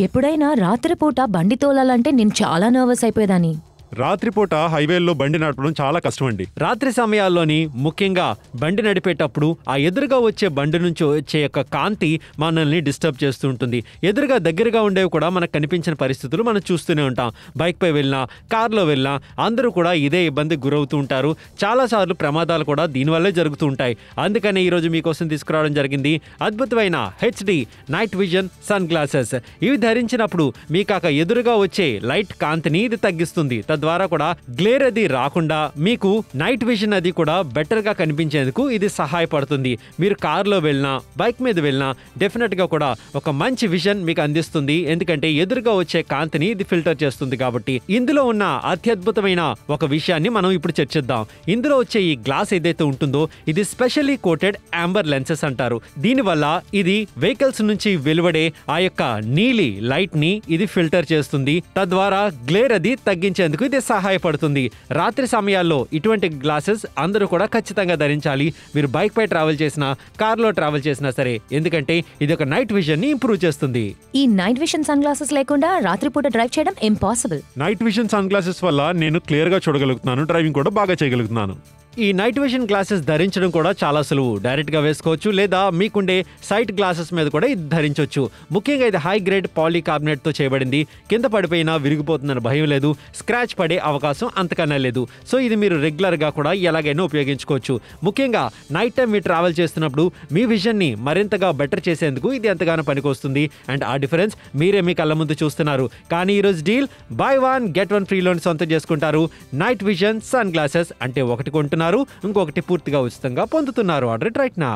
ఎప్పుడైనా రాత్రిపూట బండి తోలాలంటే నేను చాలా నర్వస్ అయిపోయేదాన్ని. రాత్రిపూట హైవేల్లో బండి నడపడం చాలా కష్టం అండి. రాత్రి సమయాల్లోని ముఖ్యంగా బండి నడిపేటప్పుడు ఆ ఎదురుగా వచ్చే బండి నుంచి వచ్చే యొక్క కాంతి మనల్ని డిస్టర్బ్ చేస్తూ ఉంటుంది. ఎదురుగా దగ్గరగా ఉండేవి కూడా మనకు కనిపించిన పరిస్థితులు మనం చూస్తూనే ఉంటాం. బైక్పై వెళ్ళినా కార్లో వెళ్ళినా అందరూ కూడా ఇదే ఇబ్బందికి గురవుతూ ఉంటారు. చాలాసార్లు ప్రమాదాలు కూడా దీనివల్లే జరుగుతూ ఉంటాయి. అందుకని ఈరోజు మీకోసం తీసుకురావడం జరిగింది అద్భుతమైన HD night vision sunglasses. ఇవి ధరించినప్పుడు మీకు ఎదురుగా వచ్చే లైట్ కాంతిని ఇది తగ్గిస్తుంది. ద్వారా కూడా గ్లేర్ అది రాకుండా మీకు నైట్ విజన్ అది కూడా బెటర్ గా కనిపించేందుకు ఇది సహాయపడుతుంది. మీరు కారులో వెళ్ళినా బైక్ మీద వెళ్ళినా డెఫినెట్ గా కూడా ఒక మంచి విజన్ మీకు అందిస్తుంది. ఎందుకంటే ఎదురుగా వచ్చే కాంతిని ఇది ఫిల్టర్ చేస్తుంది కాబట్టి. ఇందులో ఉన్న అత్యద్భుతమైన ఒక విషయాన్ని మనం ఇప్పుడు చర్చిద్దాం. ఇందులో వచ్చే ఈ గ్లాస్ ఏదైతే ఉంటుందో ఇది స్పెషల్లీ కోటెడ్ యాంబర్ లెన్సెస్ అంటారు. దీనివల్ల ఇది వెహికల్స్ నుంచి వెలువడే ఆ యొక్క నీలి లైట్ ని ఇది ఫిల్టర్ చేస్తుంది. తద్వారా గ్లేర్ అది తగ్గించేందుకు ఇది సహాయపడుతుంది. రాత్రి సమయాల్లో ఇటువంటి గ్లాసెస్ అందరూ కూడా ఖచ్చితంగా ధరించాలి. మీరు బైక్ పై ట్రావెల్ చేసినా కార్లో ట్రావెల్ చేసినా సరే, ఎందుకంటే ఇది ఒక నైట్ విజన్ ని ఇంప్రూవ్ చేస్తుంది. ఈ నైట్ విజన్ సన్ గ్లాసెస్ లేకుండా రాత్రిపూట డ్రైవ్ చేయడం impossible. Night vision sunglasses వల్ల నేను క్లియర్ గా చూడగలుగుతున్నాను, డ్రైవింగ్ కూడా బాగా చేయగలుగుతున్నాను. ఈ నైట్ విజన్ గ్లాసెస్ ధరించడం కూడా చాలా సులువు. డైరెక్ట్ గా వేసుకోవచ్చు లేదా మీకుండే సైట్ గ్లాసెస్ మీద కూడా ఇది ధరించవచ్చు. ముఖ్యంగా ఇది హై గ్రేడ్ పాలీకార్బోనేట్ తో చేయబడింది. కింద పడిపోయినా విరిగిపోతుందని భయం లేదు, స్క్రాచ్ పడే అవకాశం అంతకన్నా లేదు. సో ఇది మీరు రెగ్యులర్ గా కూడా ఎలాగైనా ఉపయోగించుకోవచ్చు. ముఖ్యంగా నైట్ టైం మీరు ట్రావెల్ చేస్తున్నప్పుడు మీ విజన్ ని మరింతగా బెటర్ చేసేందుకు ఇది ఎంతగానో పనికొస్తుంది. అండ్ ఆ డిఫరెన్స్ మీరే మీ కళ్ళ ముందు చూస్తున్నారు. కానీ ఈరోజు deal by 1 get 1 free loan సొంతం చేసుకుంటారు. నైట్ విజన్ సన్ గ్లాసెస్ అంటే ఒకటి కొంటున్నారు, ఇంకొకటి పూర్తిగా ఉచితంగా పొందుతున్నారు. Order right now.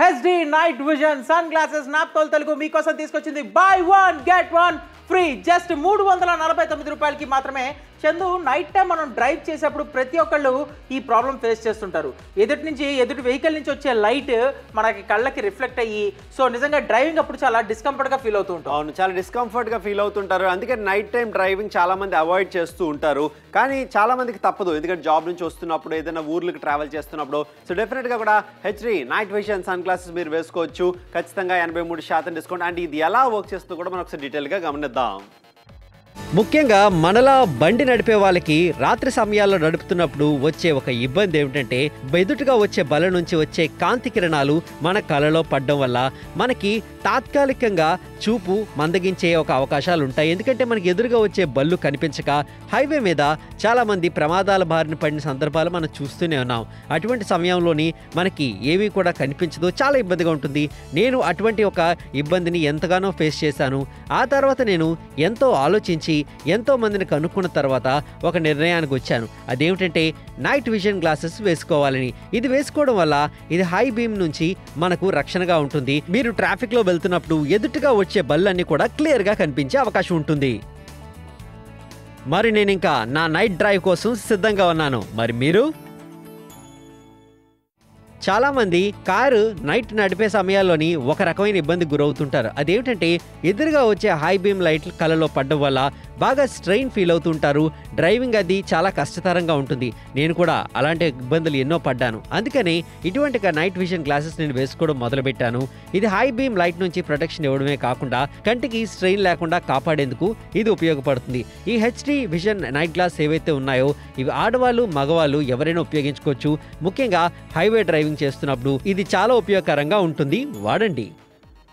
HD night vision sunglasses Naaptol Telugu మీకోసం తీసుకొచ్చింది బై 1 get 1 ఫ్రీ. జస్ట్ 349 రూపాయలకి మాత్రమే. చందు, నైట్ టైం మనం డ్రైవ్ చేసేప్పుడు ప్రతి ఒక్కళ్ళు ఈ ప్రాబ్లం ఫేస్ చేస్తుంటారు. ఎదుటి వెహికల్ నుంచి వచ్చే లైట్ మనకి కళ్ళకి రిఫ్లెక్ట్ అయ్యి సో నిజంగా డ్రైవింగ్ అప్పుడు చాలా డిస్కంఫర్ట్గా ఫీల్ అవుతూ ఉంటాం. అవును, చాలా డిస్కంఫర్ట్గా ఫీల్ అవుతుంటారు. అందుకే నైట్ టైం డ్రైవింగ్ చాలా మంది అవాయిడ్ చేస్తూ ఉంటారు. కానీ చాలా మందికి తప్పదు, ఎందుకంటే జాబ్ నుంచి వస్తున్నప్పుడు ఏదైనా ఊర్లకు ట్రావెల్ చేస్తున్నప్పుడు. సో డెఫినెట్గా కూడా HD night vision sunglasses మీరు వేసుకోవచ్చు. ఖచ్చితంగా 83% డిస్కౌంట్. అండ్ ఇది ఎలా వర్క్ చేస్తుందో కూడా మనం ఒకసారి డీటెయిల్గా గమనిద్దాం. ముఖ్యంగా మనలా బండి నడిపే వాళ్ళకి రాత్రి సమయాల్లో నడుపుతున్నప్పుడు వచ్చే ఒక ఇబ్బంది ఏమిటంటే ఎదుటిగా వచ్చే బల నుంచి వచ్చే కాంతి కిరణాలు మన కళ్ళలో పడడం వల్ల మనకి తాత్కాలికంగా చూపు మందగించే ఒక అవకాశాలు ఉంటాయి. ఎందుకంటే మనకి ఎదురుగా వచ్చే బళ్ళు కనిపించక హైవే మీద చాలా మంది ప్రమాదాల బారిన పడిన సందర్భాలు మనం చూస్తూనే ఉన్నాం. అటువంటి సమయంలోని మనకి ఏమీ కూడా కనిపించదు, చాలా ఇబ్బందిగా ఉంటుంది. నేను అటువంటి ఒక ఇబ్బందిని ఎంతగానో ఫేస్ చేశాను. ఆ తర్వాత నేను ఎంతో ఆలోచించి ఎంతో మందిని కనుక్కున్న తర్వాత ఒక నిర్ణయానికి వచ్చాను. అదేమిటంటే నైట్ విజన్ గ్లాసెస్ వేసుకోవాలని. ఇది వేసుకోవడం వల్ల ఇది హై బీమ్ నుంచి మనకు రక్షణగా ఉంటుంది. మీరు ట్రాఫిక్ లో వెళ్తున్నప్పుడు ఎదుటిగా వచ్చే బళ్ళన్నీ కూడా క్లియర్ గా కనిపించే అవకాశం ఉంటుంది. మరి నేను ఇంకా నా నైట్ డ్రైవ్ కోసం సిద్ధంగా ఉన్నాను. మరి మీరు? చాలామంది కారు నైట్ నడిపే సమయాల్లోని ఒక రకమైన ఇబ్బంది గురవుతుంటారు. అదేమిటంటే ఎదురుగా వచ్చే హై బీమ్ లైట్లు కళ్ళలో పడడం వల్ల బాగా స్ట్రెయిన్ ఫీల్ అవుతుంటారు. డ్రైవింగ్ అది చాలా కష్టతరంగా ఉంటుంది. నేను కూడా అలాంటి ఇబ్బందులు ఎన్నో పడ్డాను. అందుకని ఇటువంటి నైట్ విజన్ గ్లాసెస్ నేను వేసుకోవడం మొదలుపెట్టాను. ఇది హై బీమ్ లైట్ నుంచి ప్రొటెక్షన్ ఇవ్వడమే కాకుండా కంటికి స్ట్రెయిన్ లేకుండా కాపాడేందుకు ఇది ఉపయోగపడుతుంది. ఈ హెచ్డి విజన్ నైట్ గ్లాస్ ఏవైతే ఉన్నాయో ఇవి ఆడవాళ్ళు మగవాళ్ళు ఎవరైనా ఉపయోగించుకోవచ్చు. ముఖ్యంగా హైవే డ్రైవింగ్ చేస్తున్నప్పుడు ఇది చాలా ఉపయోగకరంగా ఉంటుంది, వాడండి.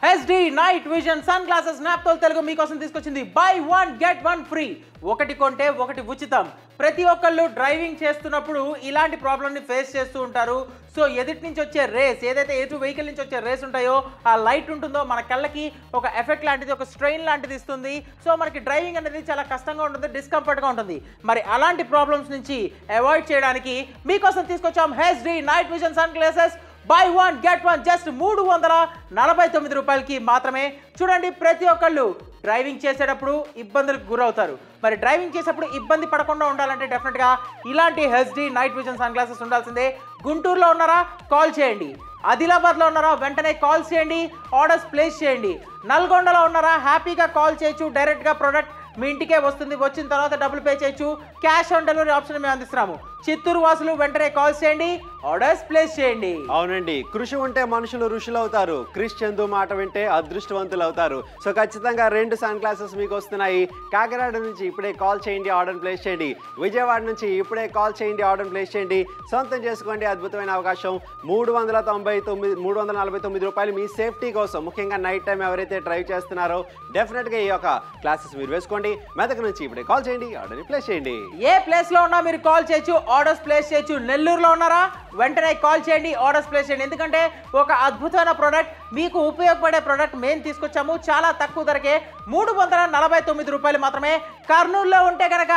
HD night vision sunglasses Naaptol Telugu మీకోసం తీసుకొచ్చింది బై 1 get 1 ఫ్రీ. ఒకటి కొంటే ఒకటి ఉచితం. ప్రతి ఒక్కళ్ళు డ్రైవింగ్ చేస్తున్నప్పుడు ఇలాంటి ప్రాబ్లమ్ని ఫేస్ చేస్తూ ఉంటారు. సో ఎదుటి నుంచి వచ్చే రేస్ ఏదైతే వెహికల్ నుంచి వచ్చే రేస్ ఉంటాయో ఆ లైట్ ఉంటుందో మన కళ్ళకి ఒక ఎఫెక్ట్ లాంటిది, ఒక స్ట్రెయిన్ లాంటిది ఇస్తుంది. సో మనకి డ్రైవింగ్ అనేది చాలా కష్టంగా ఉంటుంది, డిస్కంఫర్ట్గా ఉంటుంది. మరి అలాంటి ప్రాబ్లమ్స్ నుంచి అవాయిడ్ చేయడానికి మీకోసం తీసుకొచ్చాం HD night vision sunglasses buy 1 get 1 just 349 రూపాయలకి మాత్రమే. చూడండి, ప్రతి ఒక్కళ్ళు డ్రైవింగ్ చేసేటప్పుడు ఇబ్బందులకు గురవుతారు. మరి డ్రైవింగ్ చేసేటప్పుడు ఇబ్బంది పడకుండా ఉండాలంటే డెఫినెట్గా ఇలాంటి HD night vision sunglasses ఉండాల్సిందే. గుంటూరులో ఉన్నారా? కాల్ చేయండి. ఆదిలాబాద్లో ఉన్నారా? వెంటనే కాల్ చేయండి, ఆర్డర్స్ ప్లేస్ చేయండి. నల్గొండలో ఉన్నారా? హ్యాపీగా కాల్ చేయొచ్చు. డైరెక్ట్గా ప్రోడక్ట్ మీ ఇంటికే వస్తుంది. వచ్చిన తర్వాత డబ్బులు పే చేయొచ్చు. క్యాష్ ఆన్ డెలివరీ ఆప్షన్ మేము అందిస్తున్నాము. చిత్తూరు వాసులు వెంటనే కాల్ చేయండి, ఆర్డర్స్ ప్లేస్ చేయండి. అవునండి, కృషి ఉంటే మనుషులు ఋషులు అవుతారు, క్రిష్ చందు మాట వింటే అదృష్టవంతులు అవుతారు. సో ఖచ్చితంగా 2 సన్ గ్లాసెస్ మీకు వస్తున్నాయి. కాకినాడ నుంచి ఇప్పుడే కాల్ చేయండి, ఆర్డర్ ప్లేస్ చేయండి. విజయవాడ నుంచి ఇప్పుడే కాల్ చేయండి, ఆర్డర్ ప్లేస్ చేయండి. సొంతం చేసుకోండి అద్భుతమైన అవకాశం. 349 రూపాయలు మీ సేఫ్టీ కోసం. ముఖ్యంగా నైట్ టైం ఎవరైతే డ్రైవ్ చేస్తున్నారో డెఫినెట్గా ఈ యొక్క క్లాసెస్ మీరు వేసుకోండి. మెదక్ నుంచి ఇప్పుడే కాల్ చేయండి, ఆర్డర్ ప్లేస్ చేయండి. ఏ ప్లేస్ లో ఉన్నా మీరు కాల్ చేయొచ్చు, ఆర్డర్స్ ప్లేస్ చేయొచ్చు. నెల్లూరులో ఉన్నారా, వెంటనే కాల్ చేయండి, ఆర్డర్స్ ప్లేస్ చేయండి. ఎందుకంటే ఒక అద్భుతమైన ప్రోడక్ట్, మీకు ఉపయోగపడే ప్రోడక్ట్ మేము తీసుకొచ్చాము చాలా తక్కువ ధరకే. 349 రూపాయలు మాత్రమే. కర్నూలులో ఉంటే కనుక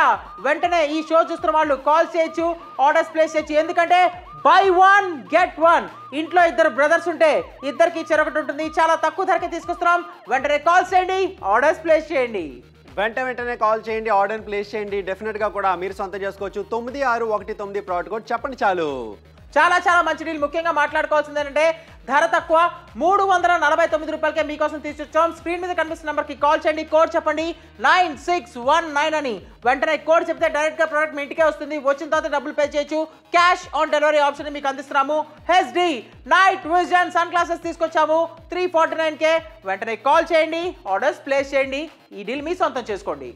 వెంటనే ఈ షో చూస్తున్న వాళ్ళు కాల్ చేయొచ్చు, ఆర్డర్స్ ప్లేస్ చేయొచ్చు. ఎందుకంటే బై 1 గెట్ 1. ఇంట్లో 2 బ్రదర్స్ ఉంటే ఇద్దరికి చెరొకటి ఉంటుంది. చాలా తక్కువ ధరకే తీసుకొస్తున్నాం. వెంటనే కాల్ చేయండి, ఆర్డర్స్ ప్లేస్ చేయండి. వెంటనే కాల్ చేయండి, ఆర్డర్ ప్లేస్ చేయండి. డెఫినెట్గా కూడా మీరు సొంతం చేసుకోవచ్చు. 9619 ప్రోడక్ట్ కోడ్ చెప్పండి చాలు. చాలా చాలా మంచి డీల్. ముఖ్యంగా మాట్లాడుకోవాల్సింది ఏంటంటే ధర తక్కువ, 349 రూపాయలకే మీకోసం తీసుకొచ్చాం. స్క్రీన్ మీద కనిపిస్తున్న నెంబర్కి కాల్ చేయండి, కోడ్ చెప్పండి 9619 అని. వెంటనే కోడ్ చెప్తే డైరెక్ట్గా ప్రోడక్ట్ మీ ఇంటికే వస్తుంది. వచ్చిన తర్వాత డబ్బులు పే చేయొచ్చు. క్యాష్ ఆన్ డెలివరీ ఆప్షన్ మీకు అందిస్తున్నాము. HD night vision sunglasses తీసుకొచ్చాము 349K. వెంటనే కాల్ చేయండి, ఆర్డర్స్ ప్లేస్ చేయండి. ఈ డీల్ మీ సొంతం చేసుకోండి.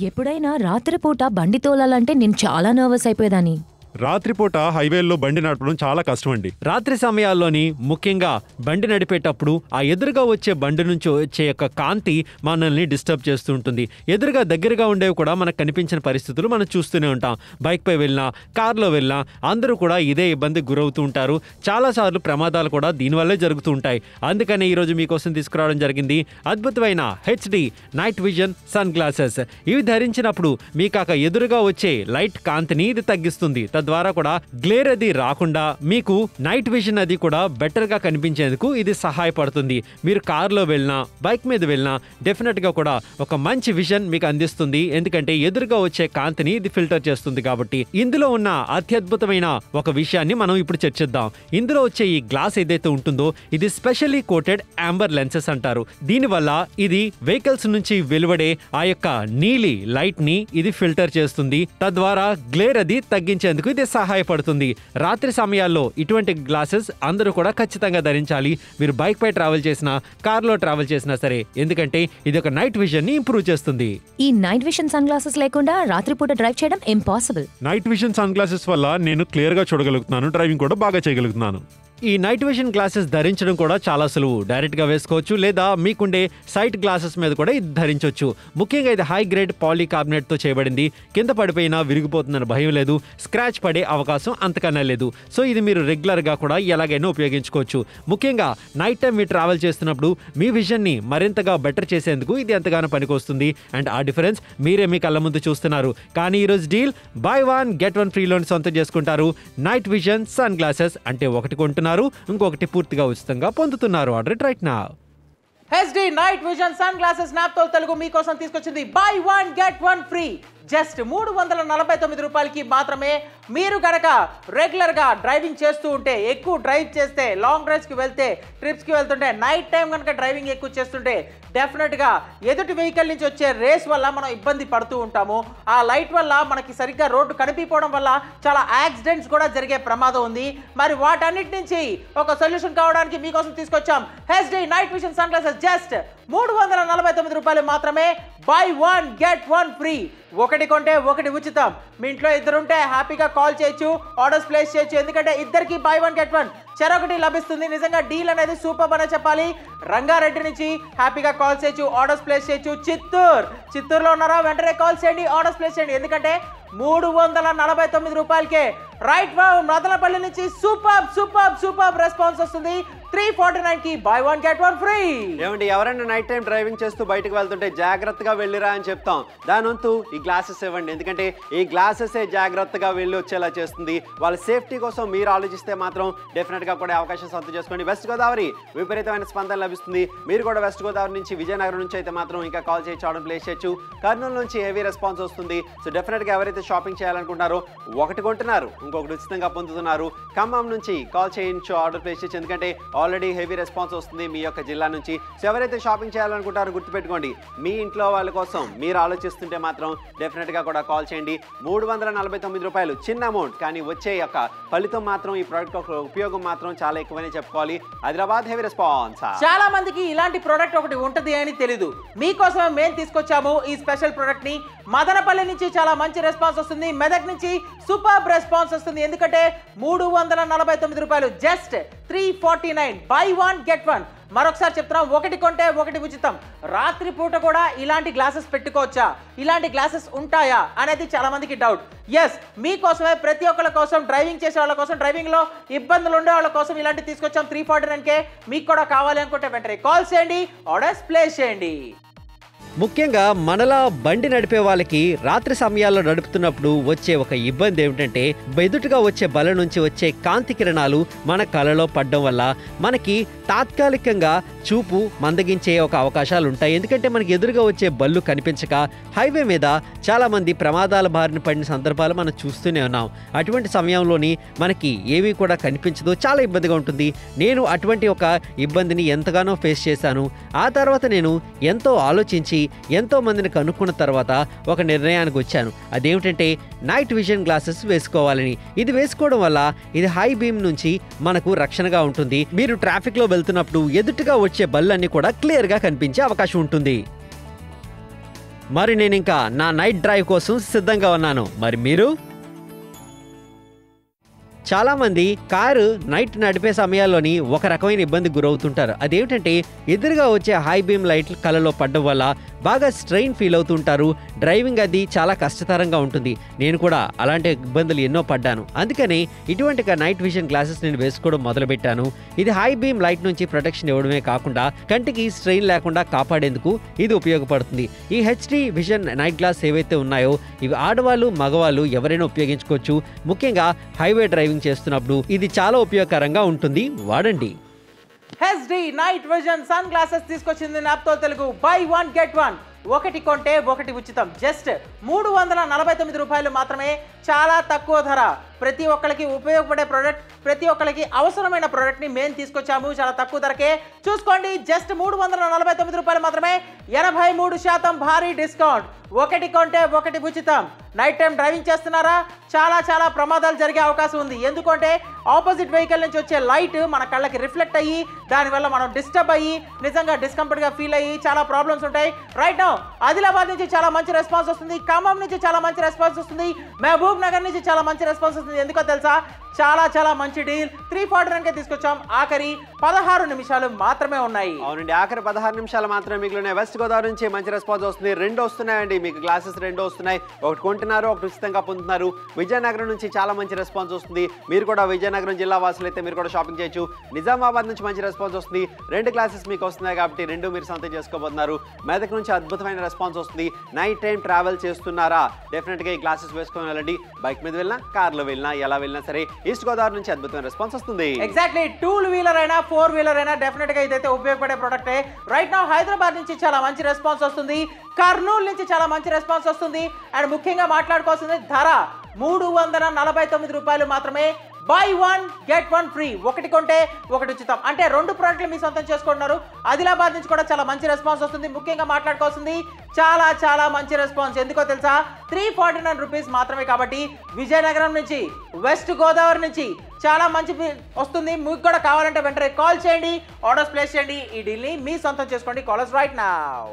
ఎప్పుడైనా రాత్రిపూట బండి తోలాలంటే నేను చాలా నర్వస్ అయిపోయేదాన్ని. రాత్రిపూట హైవేల్లో బండి నడపడం చాలా కష్టం అండి. రాత్రి సమయాల్లోని ముఖ్యంగా బండి నడిపేటప్పుడు ఆ ఎదురుగా వచ్చే బండి నుంచి వచ్చే యొక్క కాంతి మనల్ని డిస్టర్బ్ చేస్తూ ఉంటుంది. ఎదురుగా దగ్గరగా ఉండేవి కూడా మనకు కనిపించిన పరిస్థితులు మనం చూస్తూనే ఉంటాం. బైక్ పై వెళ్ళినా, కార్లో వెళ్ళినా అందరూ కూడా ఇదే ఇబ్బందికి గురవుతూ ఉంటారు. చాలాసార్లు ప్రమాదాలు కూడా దీనివల్లే జరుగుతూ ఉంటాయి. అందుకనే ఈరోజు మీకోసం తీసుకురావడం జరిగింది అద్భుతమైన HD night vision sunglasses. ఇవి ధరించినప్పుడు మీకు ఆ ఎదురుగా వచ్చే లైట్ కాంతిని ఇది తగ్గిస్తుంది. తద్వారా కూడా గ్లేర్ అది రాకుండా మీకు నైట్ విజన్ అది కూడా బెటర్ గా కనిపించేందుకు ఇది సహాయపడుతుంది. మీరు కారులో వెళ్ళినా, బైక్ మీద వెళ్ళినా డెఫినెట్ గా కూడా ఒక మంచి విజన్ మీకు అందిస్తుంది. ఎందుకంటే ఎదురుగా వచ్చే కాంతిని ఇది ఫిల్టర్ చేస్తుంది కాబట్టి. ఇందులో ఉన్న అత్యద్భుతమైన ఒక విషయాన్ని మనం ఇప్పుడు చర్చిద్దాం. ఇందులో వచ్చే ఈ గ్లాస్ ఏదైతే ఉంటుందో ఇది స్పెషల్లీ కోటెడ్ యాంబర్ లెన్సెస్ అంటారు. దీనివల్ల ఇది వెహికల్స్ నుంచి వెలువడే ఆ యొక్క నీలి లైట్ ని ఇది ఫిల్టర్ చేస్తుంది. తద్వారా గ్లేర్ అది తగ్గించేందుకు ఇది సహాయపడుతుంది. రాత్రి సమయాల్లో ఇటువంటి గ్లాసెస్ అందరూ కూడా ఖచ్చితంగా ధరించాలి. మీరు బైక్ పై ట్రావెల్ చేసినా, కార్లో ట్రావెల్ చేసినా సరే. ఎందుకంటే ఇది ఒక నైట్ విజన్ ని ఇంప్రూవ్ చేస్తుంది. ఈ నైట్ విజన్ సన్ గ్లాసెస్ లేకుండా రాత్రిపూట డ్రైవ్ చేయడం impossible. Night vision sunglasses వల్ల నేను క్లియర్ గా చూడగలుగుతున్నాను, డ్రైవింగ్ కూడా బాగా చేయగలుగుతున్నాను. ఈ నైట్ విజన్ గ్లాసెస్ ధరించడం కూడా చాలా సులువు. డైరెక్ట్ గా వేసుకోవచ్చు, లేదా మీకుండే సైట్ గ్లాసెస్ మీద కూడా ఇది ధరించవచ్చు. ముఖ్యంగా ఇది హై గ్రేడ్ పాలీకార్బోనేట్ తో చేయబడింది. కింద పడిపోయినా విరిగిపోతుందని భయం లేదు, స్క్రాచ్ పడే అవకాశం అంతకన్నా లేదు. సో ఇది మీరు రెగ్యులర్ గా కూడా ఎలాగైనా ఉపయోగించుకోవచ్చు. ముఖ్యంగా నైట్ టైం మీరు ట్రావెల్ చేస్తున్నప్పుడు మీ విజన్ ని మరింతగా బెటర్ చేసేందుకు ఇది ఎంతగానో పనికొస్తుంది. అండ్ ఆ డిఫరెన్స్ మీరే మీ కళ్ళ ముందు చూస్తున్నారు. కానీ ఈరోజు deal by 1 get 1 free loan సొంతం చేసుకుంటారు. నైట్ విజన్ సన్ గ్లాసెస్ అంటే ఒకటి కొంటున్నారు, ఇంకొకటి పూర్తిగా ఉచితంగా పొందుతున్నారు. Order right now. HD night vision sunglasses Naaptol Telugu మీకోసం తీసుకొచ్చింది బై 1 గెట్ 1 ఫ్రీ. జస్ట్ 349 రూపాయలకి మాత్రమే. మీరు కనుక రెగ్యులర్గా డ్రైవింగ్ చేస్తూ ఉంటే, ఎక్కువ డ్రైవ్ చేస్తే, లాంగ్ డ్రైవ్స్కి వెళ్తే, ట్రిప్స్కి వెళ్తుంటే, నైట్ టైం కనుక డ్రైవింగ్ ఎక్కువ చేస్తుంటే డెఫినెట్గా ఎదుటి వెహికల్ నుంచి వచ్చే రేస్ వల్ల మనం ఇబ్బంది పడుతూ ఉంటాము. ఆ లైట్ వల్ల మనకి సరిగ్గా రోడ్డు కనిపించడం వల్ల చాలా యాక్సిడెంట్స్ కూడా జరిగే ప్రమాదం ఉంది. మరి వాటన్నిటి నుంచి ఒక సొల్యూషన్ కావడానికి మీకోసం తీసుకొచ్చాం HD night vision sunglasses. Just 349 రూపాయలు మాత్రమే. Buy 1 get 1 free. ఒకటి కొంటే ఒకటి ఉచితం. మీ ఇంట్లో 2 ఉంటే హ్యాపీగా కాల్ చేయొచ్చు, ఆర్డర్స్ ప్లేస్ చేయొచ్చు. ఎందుకంటే ఇద్దరికి బై 1 గెట్ 1 చెరొకటి లభిస్తుంది. నిజంగా డీల్ అనేది సూపర్ అనే చెప్పాలి. రంగారెడ్డి నుంచి హ్యాపీగా కాల్ చేయొచ్చు, ఆర్డర్స్ ప్లేస్ చేయొచ్చు. చిత్తూరులో ఉన్నారా, వెంటనే కాల్ చేయండి, ఆర్డర్స్ ప్లేస్ చేయండి. ఎందుకంటే 349 రూపాయలకే రైట్ వా మదనపల్లి నుంచి సూపర్ రెస్పాన్స్ వస్తుంది. 349కి బై 1 గెట్ 1 ఫ్రీ. ఏమండి, ఎవరైనా నైట్ టైం డ్రైవింగ్ చేస్తూ బయటకు వెళ్తుంటే జాగ్రత్తగా వెళ్ళిరా అని చెప్తాం. దాని వంతు ఈ గ్లాసెస్ ఇవ్వండి. ఎందుకంటే ఈ గ్లాసెస్ జాగ్రత్తగా వెళ్ళి వచ్చేలా చేస్తుంది. వాళ్ళ సేఫ్టీ కోసం మీరు ఆలోచిస్తే మాత్రం డెఫినెట్గా కూడా అవకాశం సొంతం చేసుకోండి. వెస్ట్ గోదావరి విపరీతమైన స్పందన లభిస్తుంది. మీరు కూడా వెస్ట్ గోదావరి నుంచి, విజయనగరం నుంచి అయితే మాత్రం ఇంకా కాల్ చేయొచ్చు, ఆర్డర్ ప్లేస్ చేయొచ్చు. కర్నూలు నుంచి హెవీ రెస్పాన్స్ వస్తుంది. సో డెఫినెట్గా ఎవరైతే షాపింగ్ చేయాలనుకుంటున్నారో ఒకటి కొంటున్నారు, ఇంకొకటి ఉచితంగా పొందుతున్నారు. ఖమ్మం నుంచి కాల్ చేయొచ్చు, ఆర్డర్ ప్లేస్ చేయొచ్చు. ఎందుకంటే ఆల్రెడీ హెవీ రెస్పాన్స్ వస్తుంది మీ యొక్క జిల్లా నుంచి. సో ఎవరైతే షాపింగ్ చేయాలనుకుంటారో గుర్తుపెట్టుకోండి, మీ ఇంట్లో వాళ్ళ కోసం మీరు ఆలోచిస్తుంటే మాత్రం డెఫినెట్గా కూడా కాల్ చేయండి. 349 రూపాయలు చిన్న అమౌంట్, కానీ వచ్చే యొక్క ఫలితం మాత్రం ఈ ప్రోడక్ట్ ఉపయోగం మాత్రం చాలా ఎక్కువనే చెప్పుకోవాలి. Adilabad heavy response. చాలా మందికి ఇలాంటి ప్రోడక్ట్ ఒకటి ఉంటది అని తెలీదు. మీకోసమే మేము తీసుకొచ్చాము ఈ స్పెషల్ ప్రోడక్ట్ ని. మదనపల్లి నుంచి చాలా మంచి రెస్పాన్స్ వస్తుంది, మెదక్ నుంచి సూపర్ రెస్పాన్స్ వస్తుంది. ఎందుకంటే 349 రూపాయలు, జస్ట్ 349, బై 1 గెట్ 1. మరొకసారి చెప్తున్నాం, ఒకటి కొంటే ఒకటి ఉచితం. రాత్రి పూట కూడా ఇలాంటి గ్లాసెస్ పెట్టుకోవచ్చా, ఇలాంటి గ్లాసెస్ ఉంటాయా అనేది చాలా మందికి డౌట్. ఎస్, మీకోసమే, ప్రతి ఒక్కళ్ళ కోసం, డ్రైవింగ్ చేసే వాళ్ళ కోసం, డ్రైవింగ్ లో ఇబ్బందులు ఉండే వాళ్ళ కోసం ఇలాంటి తీసుకొచ్చాం. 349కే. మీకు కూడా కావాలి అనుకుంటే వెంటనే కాల్ చేయండి, ఆర్డర్స్ ప్లేస్ చేయండి. ముఖ్యంగా మనలా బండి నడిపే వాళ్ళకి రాత్రి సమయాల్లో నడుపుతున్నప్పుడు వచ్చే ఒక ఇబ్బంది ఏమిటంటే, ఎదుటిగా వచ్చే బల నుంచి వచ్చే కాంతి కిరణాలు మన కళ్ళలో పడడం వల్ల మనకి తాత్కాలికంగా చూపు మందగించే ఒక అవకాశాలు ఉంటాయి. ఎందుకంటే మనకి ఎదురుగా వచ్చే బళ్ళు కనిపించక హైవే మీద చాలా మంది ప్రమాదాల బారిన పడిన సందర్భాలు మనం చూస్తూనే ఉన్నాం. అటువంటి సమయంలోని మనకి ఏమీ కూడా కనిపించదు, చాలా ఇబ్బందిగా ఉంటుంది. నేను అటువంటి ఒక ఇబ్బందిని ఎంతగానో ఫేస్ చేశాను. ఆ తర్వాత నేను ఎంతో ఆలోచించి ఎంతో మందిని కనుక్కున్న తర్వాత ఒక నిర్ణయానికి వచ్చాను. అదేమిటంటే నైట్ విజన్ గ్లాసెస్ వేసుకోవాలని. ఇది వేసుకోవడం వల్ల ఇది హై బీమ్ నుంచి మనకు రక్షణగా ఉంటుంది. మీరు ట్రాఫిక్ లో వెళ్తున్నప్పుడు ఎదుటిగా వచ్చే బళ్ళన్నీ కూడా క్లియర్ గా కనిపించే అవకాశం ఉంటుంది. మరి నేను ఇంకా నా నైట్ డ్రైవ్ కోసం సిద్ధంగా ఉన్నాను. మరి మీరు? చాలామంది కారు నైట్ నడిపే సమయాల్లోని ఒక రకమైన ఇబ్బందికి గురవుతుంటారు. అదేమిటంటే ఎదురుగా వచ్చే హై బీమ్ లైట్లు కళ్ళలో పడడం వల్ల బాగా స్ట్రెయిన్ ఫీల్ అవుతుంటారు. డ్రైవింగ్ అది చాలా కష్టతరంగా ఉంటుంది. నేను కూడా అలాంటి ఇబ్బందులు ఎన్నో పడ్డాను. అందుకని ఇటువంటి నైట్ విజన్ గ్లాసెస్ నేను వేసుకోవడం మొదలుపెట్టాను. ఇది హై బీమ్ లైట్ నుంచి ప్రొటెక్షన్ ఇవ్వడమే కాకుండా కంటికి స్ట్రెయిన్ లేకుండా కాపాడేందుకు ఇది ఉపయోగపడుతుంది. ఈ హెచ్డి విజన్ నైట్ గ్లాస్ ఏవైతే ఉన్నాయో ఇవి ఆడవాళ్ళు మగవాళ్ళు ఎవరైనా ఉపయోగించుకోవచ్చు. ముఖ్యంగా హైవే డ్రైవింగ్ చేస్తున్నప్పుడు ఇది చాలా ఉపయోగకరంగా ఉంటుంది, వాడండి. HD night vision sunglasses తీసుకొచ్చింది నాప్తో తెలుగు. బై 1 గెట్ 1, ఒకటి కొంటే ఒకటి ఉచితం. జస్ట్ 349 రూపాయలు మాత్రమే, చాలా తక్కువ ధర. ప్రతి ఒక్కరికి ఉపయోగపడే ప్రోడక్ట్, ప్రతి ఒక్కరికి అవసరమైన ప్రోడక్ట్ని మేము తీసుకొచ్చాము చాలా తక్కువ ధరకే. చూసుకోండి, జస్ట్ 349 రూపాయలు మాత్రమే, 83% భారీ డిస్కౌంట్. ఒకటి కొంటే ఒకటి ఉచితం. నైట్ టైం డ్రైవింగ్ చేస్తున్నారా? చాలా ప్రమాదాలు జరిగే అవకాశం ఉంది. ఎందుకంటే ఆపోజిట్ వెహికల్ నుంచి వచ్చే లైట్ మన కళ్ళకి రిఫ్లెక్ట్ అయ్యి దానివల్ల మనం డిస్టర్బ్ అయ్యి నిజంగా డిస్కంఫర్ట్గా ఫీల్ అయ్యి చాలా ప్రాబ్లమ్స్ ఉంటాయి. రైట్ నౌ ఆదిలాబాద్ నుంచి చాలా మంచి రెస్పాన్స్ వస్తుంది, ఖమ్మం నుంచి చాలా మంచి రెస్పాన్స్ వస్తుంది, మహబూబ్ నగర్ నుంచి చాలా మంచి రెస్పాన్స్ వస్తుంది. ఎందుకో తెలుసా? చాలా మంచి డీల్ 349కే తీసుకొచ్చాం. ఆఖరి 16 నిమిషాలు మాత్రమే ఉన్నాయి. అవునండి, ఆఖరి 16 నిమిషాలు మాత్రమే మిగిలినాయి. వెస్ట్ గోదావరి నుంచి మంచి రెస్పాన్స్ వస్తుంది. 2 వస్తున్నాయండి, మీకు గ్లాసెస్ 2 వస్తున్నాయి. ఒకటి కొంటున్నారు, ఒకటి ఉచితంగా పొందుతున్నారు. విజయనగరం నుంచి చాలా మంచి రెస్పాన్స్ వస్తుంది. మీరు కూడా విజయనగరం జిల్లా వాసులు అయితే మీరు కూడా షాపింగ్ చేయొచ్చు. నిజామాబాద్ నుంచి మంచి రెస్పాన్స్ వస్తుంది. 2 గ్లాసెస్ మీకు వస్తున్నాయి కాబట్టి 2 మీరు సొంతం చేసుకోబోతున్నారు. మెదక్ నుంచి అద్భుతమైన రెస్పాన్స్ వస్తుంది. నైట్ టైం ట్రావెల్ చేస్తున్నారా? డెఫినెట్గా ఈ గ్లాసెస్ వేసుకొని వెళ్ళండి. బైక్ మీద వెళ్ళినా, కార్లో వెళ్ళినా, ఎలా వెళ్ళినా సరే ఈస్ట్ గోదావరి నుంచి అద్భుతమైన రెస్పాన్స్ వస్తుంది. ఎగ్జాక్ట్లీ, 2 వీలర్ అయినా 4 వీలర్ అయినా డెఫినెట్ గా ఇదైతే ఉపయోగపడే ప్రోడక్టే. రైట్ నౌ హైదరాబాద్ నుంచి చాలా మంచి రెస్పాన్స్ వస్తుంది, కర్నూలు నుంచి చాలా మంచి రెస్పాన్స్ వస్తుంది. అండ్ ముఖ్యంగా మాట్లాడుకోవాల్సింది ధర 349 రూపాయలు మాత్రమే. Buy 1 get 1 free. ఒకటి కొంటే ఒకటి ఉచితం. అంటే 2 ప్రోడక్ట్లు మీ సొంతం చేసుకుంటున్నారు. ఆదిలాబాద్ నుంచి కూడా చాలా మంచి రెస్పాన్స్ వస్తుంది. ముఖ్యంగా మాట్లాడుకోవాల్సింది చాలా మంచి రెస్పాన్స్. ఎందుకో తెలుసా? 349 రూపీస్ మాత్రమే. కాబట్టి విజయనగరం నుంచి, వెస్ట్ గోదావరి నుంచి చాలా మంచి వస్తుంది. మీకు కూడా కావాలంటే వెంటనే కాల్ చేయండి, ఆర్డర్స్ ప్లేస్ చేయండి. ఈ డీల్ని మీ సొంతం చేసుకోండి. Callers right now.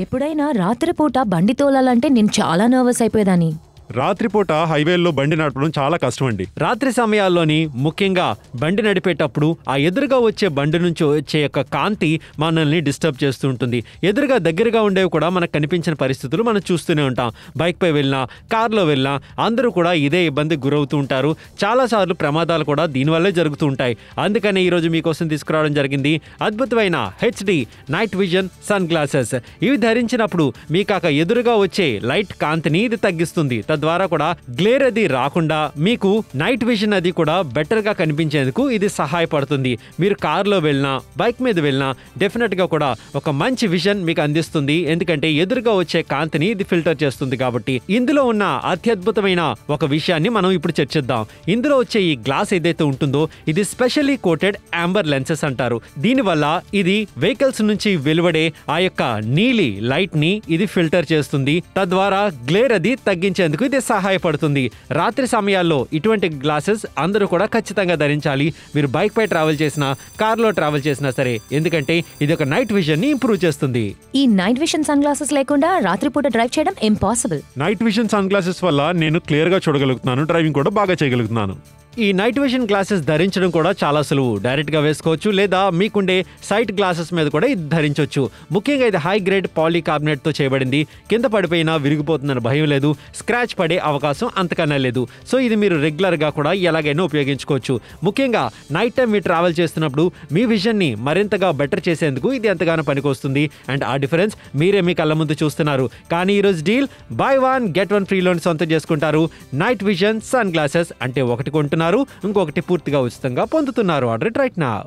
ఎప్పుడైనా రాత్రిపూట బండి తోలాలంటే నేను చాలా నర్వస్ అయిపోయేదాన్ని. రాత్రిపూట హైవేల్లో బండి నడపడం చాలా కష్టం అండి. రాత్రి సమయాల్లోని ముఖ్యంగా బండి నడిపేటప్పుడు ఆ ఎదురుగా వచ్చే బండి నుంచి వచ్చే యొక్క కాంతి మనల్ని డిస్టర్బ్ చేస్తూ ఉంటుంది. ఎదురుగా దగ్గరగా ఉండేవి కూడా మనకు కనిపించిన పరిస్థితులు మనం చూస్తూనే ఉంటాం. బైక్ పై వెళ్ళినా, కార్లో వెళ్ళినా అందరూ కూడా ఇదే ఇబ్బందికి గురవుతూ ఉంటారు. చాలాసార్లు ప్రమాదాలు కూడా దీనివల్లే జరుగుతూ ఉంటాయి. అందుకనే ఈరోజు మీకోసం తీసుకురావడం జరిగింది అద్భుతమైన HD night vision sunglasses. ఇవి ధరించినప్పుడు మీకు ఎదురుగా వచ్చే లైట్ కాంతిని ఇది తగ్గిస్తుంది. తద్వారా కూడా గ్లేర్ అది రాకుండా మీకు నైట్ విజన్ అది కూడా బెటర్ గా కనిపించేందుకు ఇది సహాయపడుతుంది. మీరు కారులో వెళ్ళినా బైక్ మీద వెళ్ళినా డెఫినెట్ గా కూడా ఒక మంచి విజన్ మీకు అందిస్తుంది. ఎందుకంటే ఎదురుగా వచ్చే కాంతిని ఇది ఫిల్టర్ చేస్తుంది కాబట్టి. ఇందులో ఉన్న అత్యద్భుతమైన ఒక విషయాన్ని మనం ఇప్పుడు చర్చిద్దాం. ఇందులో వచ్చే ఈ గ్లాస్ ఏదైతే ఉంటుందో ఇది స్పెషల్లీ కోటెడ్ యాంబర్ లెన్సెస్ అంటారు. దీనివల్ల ఇది వెహికల్స్ నుంచి వెలువడే ఆ యొక్క నీలి లైట్ ని ఇది ఫిల్టర్ చేస్తుంది. తద్వారా గ్లేర్ అది తగ్గించేందుకు ఇది సహాయపడుతుంది. రాత్రి సమయాల్లో ఇటువంటి గ్లాసెస్ అందరూ కూడా ఖచ్చితంగా ధరించాలి. మీరు బైక్ పై ట్రావెల్ చేసినా కార్లో ట్రావెల్ చేసినా సరే, ఎందుకంటే ఇది ఒక నైట్ విజన్ ని ఇంప్రూవ్ చేస్తుంది. ఈ నైట్ విజన్ సన్ గ్లాసెస్ లేకుండా రాత్రిపూట డ్రైవ్ చేయడం impossible. Night vision sunglasses వల్ల నేను క్లియర్ గా చూడగలుగుతున్నాను, డ్రైవింగ్ కూడా బాగా చేయగలుగుతున్నాను. ఈ నైట్ విజన్ గ్లాసెస్ ధరించడం కూడా చాలా సులువు. డైరెక్ట్ గా వేసుకోవచ్చు లేదా మీకుండే సైట్ గ్లాసెస్ మీద కూడా ఇది ధరించవచ్చు. ముఖ్యంగా ఇది హై గ్రేడ్ పాలికార్బోనేట్ తో చేయబడింది. కింద పడిపోయినా విరిగిపోతుందని భయం లేదు, స్క్రాచ్ పడే అవకాశం అంతకన్నా లేదు. సో ఇది మీరు రెగ్యులర్ గా కూడా ఎలాగైనా ఉపయోగించుకోవచ్చు. ముఖ్యంగా నైట్ టైం మీరు ట్రావెల్ చేస్తున్నప్పుడు మీ విజన్ ని మరింతగా బెటర్ చేసేందుకు ఇది ఎంతగానో పనికొస్తుంది. అండ్ ఆ డిఫరెన్స్ మీరే మీ కళ్ళ ముందు చూస్తున్నారు. కానీ ఈ రోజు deal by 1 get 1 free loan సొంతం చేసుకుంటారు. నైట్ విజన్ సన్ గ్లాసెస్ అంటే ఒకటి కొంటున్నారు, ఇంకొకటి పూర్తిగా ఉచితంగా పొందుతున్నారు. Order right now.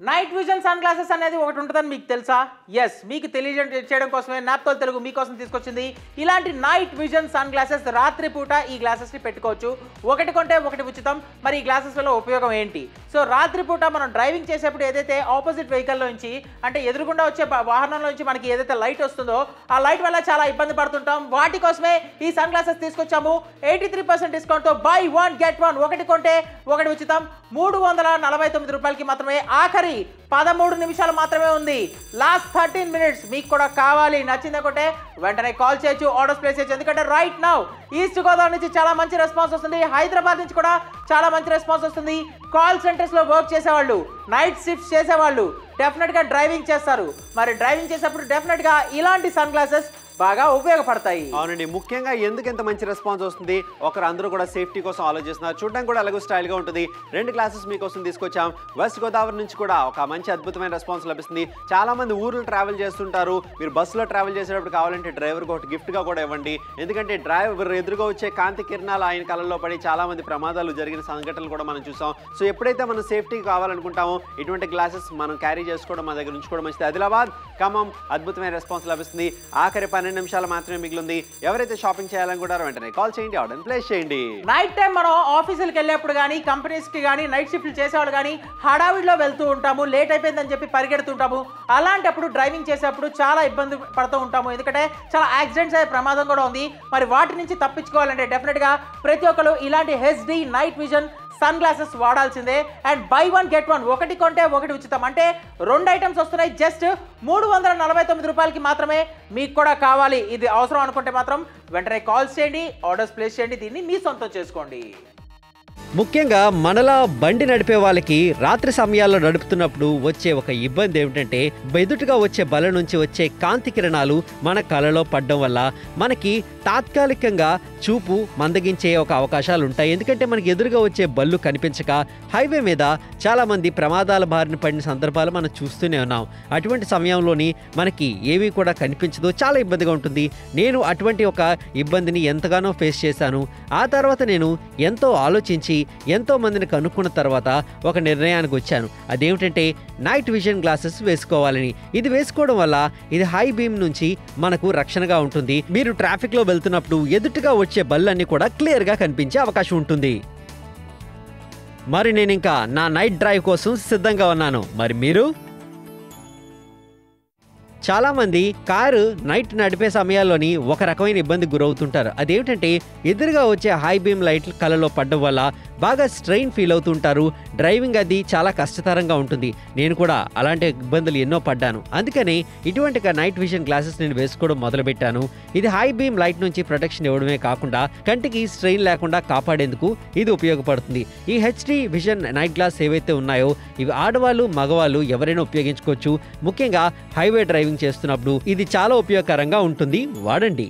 Night vision sunglasses అనేది ఒకటి ఉంటుందని మీకు తెలుసా? ఎస్, మీకు తెలియజేయడం కోసమే నాప్తోల్ తెలుగు మీకోసం తీసుకొచ్చింది ఇలాంటి నైట్ విజన్ సన్ గ్లాసెస్. రాత్రి పూట ఈ గ్లాసెస్ని పెట్టుకోవచ్చు. ఒకటి కొంటే ఒకటి ఉచితం. మరి ఈ గ్లాసెస్ వల్ల ఉపయోగం ఏంటి? సో రాత్రి పూట మనం డ్రైవింగ్ చేసేప్పుడు ఏదైతే ఆపోజిట్ వెహికల్లో నుంచి అంటే ఎదురుగుండా వచ్చే వాహనంలో నుంచి మనకి ఏదైతే లైట్ వస్తుందో ఆ లైట్ వల్ల చాలా ఇబ్బంది పడుతుంటాం. వాటి కోసమే ఈ సన్ గ్లాసెస్ తీసుకొచ్చాము. 83% డిస్కౌంట్తో బై 1 గెట్ 1, ఒకటి కొంటే ఒకటి ఉచితం. 349 రూపాయలకి మాత్రమే. ఆఖరి 13 నిమిషాలు మాత్రమే ఉంది. Last 13 minutes. మీకు కూడా కావాలి, నచ్చిందనుకుంటే వెంటనే కాల్ చేయొచ్చు, ఆర్డర్స్ ప్లేస్ చేయొచ్చు. ఎందుకంటే రైట్ నౌ ఈస్ట్ గోదావరి నుంచి చాలా మంచి రెస్పాన్స్ వస్తుంది. హైదరాబాద్ నుంచి కూడా చాలా మంచి రెస్పాన్స్ వస్తుంది. కాల్ సెంటర్స్ లో వర్క్ చేసేవాళ్ళు, నైట్ షిఫ్ట్స్ చేసేవాళ్ళు డెఫినెట్ గా డ్రైవింగ్ చేస్తారు. మరి డ్రైవింగ్ చేసేప్పుడు డెఫినెట్ గా ఇలాంటి సన్ గ్లాసెస్ బాగా ఉపయోగపడతాయి. అవునండి, ముఖ్యంగా ఎందుకు ఎంత మంచి రెస్పాన్స్ వస్తుంది, ఒకరు అందరూ కూడా సేఫ్టీ కోసం ఆలోచిస్తున్నారు. చూడడానికి కూడా అలాగే స్టైల్ గా ఉంటుంది. 2 గ్లాసెస్ మీకోసం తీసుకొచ్చాం. వెస్ట్ గోదావరి నుంచి కూడా ఒక మంచి అద్భుతమైన రెస్పాన్స్ లభిస్తుంది. చాలా మంది ఊర్లు ట్రావెల్ చేస్తుంటారు. మీరు బస్సులో ట్రావెల్ చేసేటప్పుడు కావాలంటే డ్రైవర్కి ఒకటి గిఫ్ట్ గా కూడా ఇవ్వండి. ఎందుకంటే డ్రైవర్ ఎదురుగా వచ్చే కాంతి కిరణాలు ఆయన కళ్ళల్లో పడి చాలా మంది ప్రమాదాలు జరిగిన సంఘటనలు కూడా మనం చూసాం. సో ఎప్పుడైతే మనం సేఫ్టీ కావాలనుకుంటామో ఇటువంటి గ్లాసెస్ మనం క్యారీ చేసుకోవడం మన దగ్గర ఉంచుకోవడం మంచిది. ఆదిలాబాద్ ఖమ్మం అద్భుతమైన రెస్పాన్స్ లభిస్తుంది. ఆఖరి 12 నిమిషాలు మాత్రమే మిగిలింది. ఎవరైతే షాపింగ్ చేయాలనుకుంటారో వెంటనే కాల్ చేయండి, ఆర్డర్ ప్లేస్ చేయండి. నైట్ టైం మనం ఆఫీసులకు వెళ్ళేప్పుడు కానీ కంపెనీస్కి కానీ నైట్ షిఫ్ట్లు చేసేవాళ్ళు కానీ హడావిడిలో వెళ్తూ ఉంటాము, లేట్ అయిపోయిందని చెప్పి పరిగెడుతుంటాము. అలాంటప్పుడు డ్రైవింగ్ చేసేప్పుడు చాలా ఇబ్బంది పడుతూ ఉంటాము. ఎందుకంటే చాలా యాక్సిడెంట్స్ అయ్యే ప్రమాదం కూడా ఉంది. మరి వాటి నుంచి తప్పించుకోవాలంటే డెఫినెట్గా ప్రతి ఒక్కరు ఇలాంటి HD night vision sunglasses వాడాల్సిందే. అండ్ బై 1 గెట్ 1, ఒకటి కొంటే ఒకటి ఉచితం. అంటే 2 ఐటమ్స్ వస్తున్నాయి జస్ట్ 349 రూపాయలకి మాత్రమే. మీకు కూడా కావాలి, ఇది అవసరం అనుకుంటే మాత్రం వెంటనే కాల్స్ చేయండి, ఆర్డర్స్ ప్లేస్ చేయండి, దీన్ని మీ సొంతం చేసుకోండి. ముఖ్యంగా మనలా బండి నడిపే వాళ్ళకి రాత్రి సమయాల్లో నడుపుతున్నప్పుడు వచ్చే ఒక ఇబ్బంది ఏమిటంటే ఎదుటిగా వచ్చే బల నుంచి వచ్చే కాంతి కిరణాలు మన కళ్ళలో పడడం వల్ల మనకి తాత్కాలికంగా చూపు మందగించే ఒక అవకాశాలు ఉంటాయి. ఎందుకంటే మనకి ఎదురుగా వచ్చే బళ్ళు కనిపించక హైవే మీద చాలా మంది ప్రమాదాల బారిన పడిన సందర్భాలు మనం చూస్తూనే ఉన్నాం. అటువంటి సమయంలోని మనకి ఏమీ కూడా కనిపించదు, చాలా ఇబ్బందిగా ఉంటుంది. నేను అటువంటి ఒక ఇబ్బందిని ఎంతగానో ఫేస్ చేశాను. ఆ తర్వాత నేను ఎంతో ఆలోచించి ఎంతో మందిని కనుక్కున్న తర్వాత ఒక నిర్ణయానికి వచ్చాను. అదేమిటంటే నైట్ విజన్ గ్లాసెస్ వేసుకోవాలని. ఇది వేసుకోవడం వల్ల ఇది హై బీమ్ నుంచి మనకు రక్షణగా ఉంటుంది. మీరు ట్రాఫిక్ లో వెళ్తున్నప్పుడు ఎదుటిగా వచ్చే బళ్ళన్నీ కూడా క్లియర్ గా కనిపించే అవకాశం ఉంటుంది. మరి నేను ఇంకా నా నైట్ డ్రైవ్ కోసం సిద్ధంగా ఉన్నాను. మరి మీరు? చాలామంది కారు నైట్ నడిపే సమయాల్లోని ఒక రకమైన ఇబ్బందికి గురవుతుంటారు. అదేమిటంటే ఎదురుగా వచ్చే హై బీమ్ లైట్లు కళ్ళలో పడడం వల్ల బాగా స్ట్రెయిన్ ఫీల్ అవుతుంటారు. డ్రైవింగ్ అది చాలా కష్టతరంగా ఉంటుంది. నేను కూడా అలాంటి ఇబ్బందులు ఎన్నో పడ్డాను. అందుకని ఇటువంటి నైట్ విజన్ గ్లాసెస్ నేను వేసుకోవడం మొదలుపెట్టాను. ఇది హై బీమ్ లైట్ నుంచి ప్రొటెక్షన్ ఇవ్వడమే కాకుండా కంటికి స్ట్రెయిన్ లేకుండా కాపాడేందుకు ఇది ఉపయోగపడుతుంది. ఈ హెచ్డి విజన్ నైట్ గ్లాస్ ఏవైతే ఉన్నాయో ఇవి ఆడవాళ్ళు మగవాళ్ళు ఎవరైనా ఉపయోగించుకోవచ్చు. ముఖ్యంగా హైవే డ్రైవింగ్ చేస్తున్నప్పుడు ఇది చాలా ఉపయోగకరంగా ఉంటుంది, వాడండి.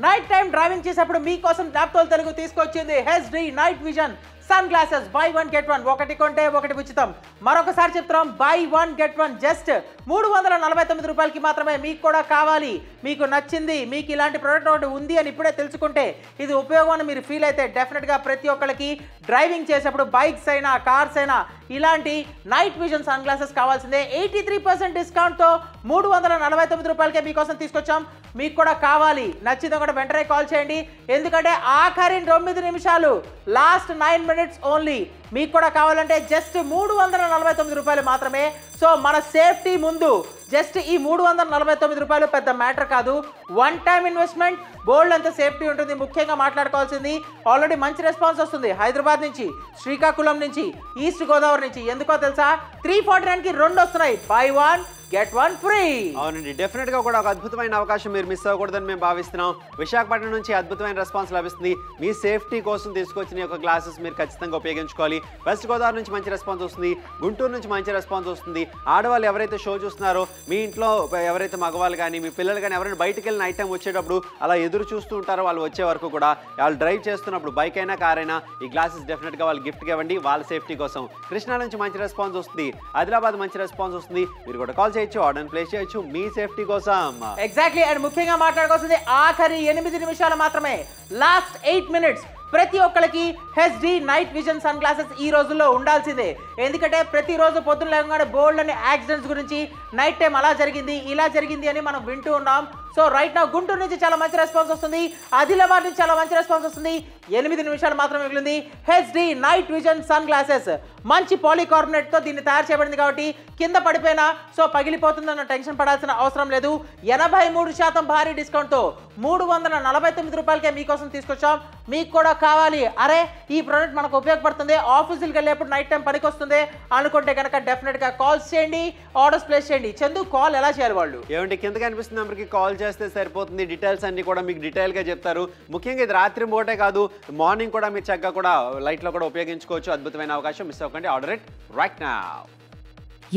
నైట్ టైం డ్రైవింగ్ చేసేప్పుడు మీకోసం నాప్తోల్ తెలుగు తీసుకొచ్చింది HD night vision sunglasses buy 1 get 1 ఒకటి కొంటే ఒకటి ఉచితం. మరొకసారి చెప్తున్నాం, బై 1 గెట్ 1 జస్ట్ 349 రూపాయలకి మాత్రమే. మీకు కూడా కావాలి, మీకు నచ్చింది, మీకు ఇలాంటి ప్రోడక్ట్ ఒకటి ఉంది అని ఇప్పుడే తెలుసుకుంటే ఇది ఉపయోగం అని మీరు ఫీల్ అయితే డెఫినెట్గా ప్రతి ఒక్కరికి డ్రైవింగ్ చేసేప్పుడు బైక్స్ అయినా కార్స్ అయినా ఇలాంటి నైట్ విజన్ సన్ గ్లాసెస్ కావాల్సిందే. 83% డిస్కౌంట్తో 349 రూపాయలకే మీకోసం తీసుకొచ్చాం. మీకు కూడా కావాలి, నచ్చింది కూడా వెంటనే కాల్ చేయండి, ఎందుకంటే ఆఖరి 9 నిమిషాలు, లాస్ట్ 9 minutes ఓన్లీ. మీకు కూడా కావాలంటే జస్ట్ 349 రూపాయలు మాత్రమే. సో మన సేఫ్టీ ముందు జస్ట్ ఈ 349 రూపాయలు పెద్ద మ్యాటర్ కాదు. వన్ టైం ఇన్వెస్ట్మెంట్, బోల్డ్ అంత సేఫ్టీ ఉంటుంది. ముఖ్యంగా మాట్లాడుకోవాల్సింది, ఆల్రెడీ మంచి రెస్పాన్స్ వస్తుంది హైదరాబాద్ నుంచి, శ్రీకాకుళం నుంచి, ఈస్ట్ గోదావరి నుంచి. ఎందుకో తెలుసా, 349కి 2 వస్తున్నాయి, బై 1 గెట్ 1 ఫ్రీ. అవునండి, డెఫినెట్ గా కూడా ఒక అద్భుతమైన అవకాశం మీరు మిస్ అవ్వకూడదని మేము భావిస్తున్నాం. విశాఖపట్నం నుంచి అద్భుతమైన రెస్పాన్స్ లభిస్తుంది. మీ సేఫ్టీ కోసం తీసుకొచ్చిన యొక్క గ్లాసెస్ మీరు ఖచ్చితంగా ఉపయోగించుకోవాలి. వెస్ట్ గోదావరి నుంచి మంచి రెస్పాన్స్ వస్తుంది, గుంటూరు నుంచి మంచి రెస్పాన్స్ వస్తుంది. ఆడవాళ్ళు ఎవరైతే షో చూస్తున్నారో, మీ ఇంట్లో ఎవరైతే మగవాళ్ళు కానీ మీ పిల్లలు కానీ ఎవరైనా బయటకు వెళ్ళిన నైట్ టైం వచ్చేటప్పుడు అలా ఎదురు చూస్తూ ఉంటారో, వాళ్ళు వచ్చే వరకు కూడా వాళ్ళు డ్రైవ్ చేస్తున్నప్పుడు బైక్ అయినా కార్ అయినా ఈ గ్లాసెస్ డెఫినెట్గా వాళ్ళు గిఫ్ట్గా ఇవ్వండి వాళ్ళ సేఫ్టీ కోసం. కృష్ణా నుంచి మంచి రెస్పాన్స్ వస్తుంది, ఆదిలాబాద్ మంచి రెస్పాన్స్ వస్తుంది. మీరు కూడా కాల్ చేయొచ్చు, ఆర్డర్ ప్లేస్ చేయొచ్చు మీ సేఫ్టీ కోసం. ఎగ్జాక్ట్లీ. అండ్ ముఖ్యంగా మాట్లాడుకోవాల్సింది ఆఖరి 8 నిమిషాలు మాత్రమే, లాస్ట్ 8 minutes. ప్రతి ఒక్కరికి HD night vision sunglasses ఈ రోజుల్లో ఉండాల్సిందే. ఎందుకంటే ప్రతిరోజు పొద్దున్న లేవగానే బోల్డ్ అనే యాక్సిడెంట్స్ గురించి, నైట్ టైం అలా జరిగింది ఇలా జరిగింది అని మనం వింటూ ఉన్నాం. సో రైట్ నా గుంటూరు నుంచి చాలా మంచి రెస్పాన్స్ వస్తుంది, ఆదిలాబాద్ నుంచి చాలా మంచి రెస్పాన్స్ వస్తుంది. 8 నిమిషాలు మాత్రమే మిగిలింది. HD night vision sunglasses మంచి పాలికార్బోనేట్తో దీన్ని తయారు చేయబడింది కాబట్టి కింద పడిపోయినా సో పగిలిపోతుందన్న టెన్షన్ పడాల్సిన అవసరం లేదు. 83% భారీ డిస్కౌంట్తో 349 రూపాయలకే మీకోసం తీసుకొచ్చాం. మీకు కూడా కావాలి, అరే ఈ ప్రోడక్ట్ మనకు ఉపయోగపడుతుంది, ఆఫీసులకు వెళ్ళేప్పుడు నైట్ టైం పనికి వస్తుంది అనుకుంటే కనుక డెఫినెట్గా కాల్స్ చేయండి, ఆర్డర్స్ ప్లేస్ చేయండి. చందు, కాల్ ఎలా చేయాలి వాళ్ళు? ఏమంటే కింద కనిపిస్తున్న నెంబర్కి కాల్ చేస్తే సరిపోతుంది. డీటెయిల్స్ అన్ని కూడా మీకు డీటెయిల్గా చెప్తారు. ముఖ్యంగా ఇది రాత్రి పూటే కాదు, మార్నింగ్ కూడా మీరు చక్కగా కూడా లైట్లో కూడా ఉపయోగించుకోవచ్చు. అద్భుతమైన అవకాశం, మిస్ అవ్వకండి. Order it right now.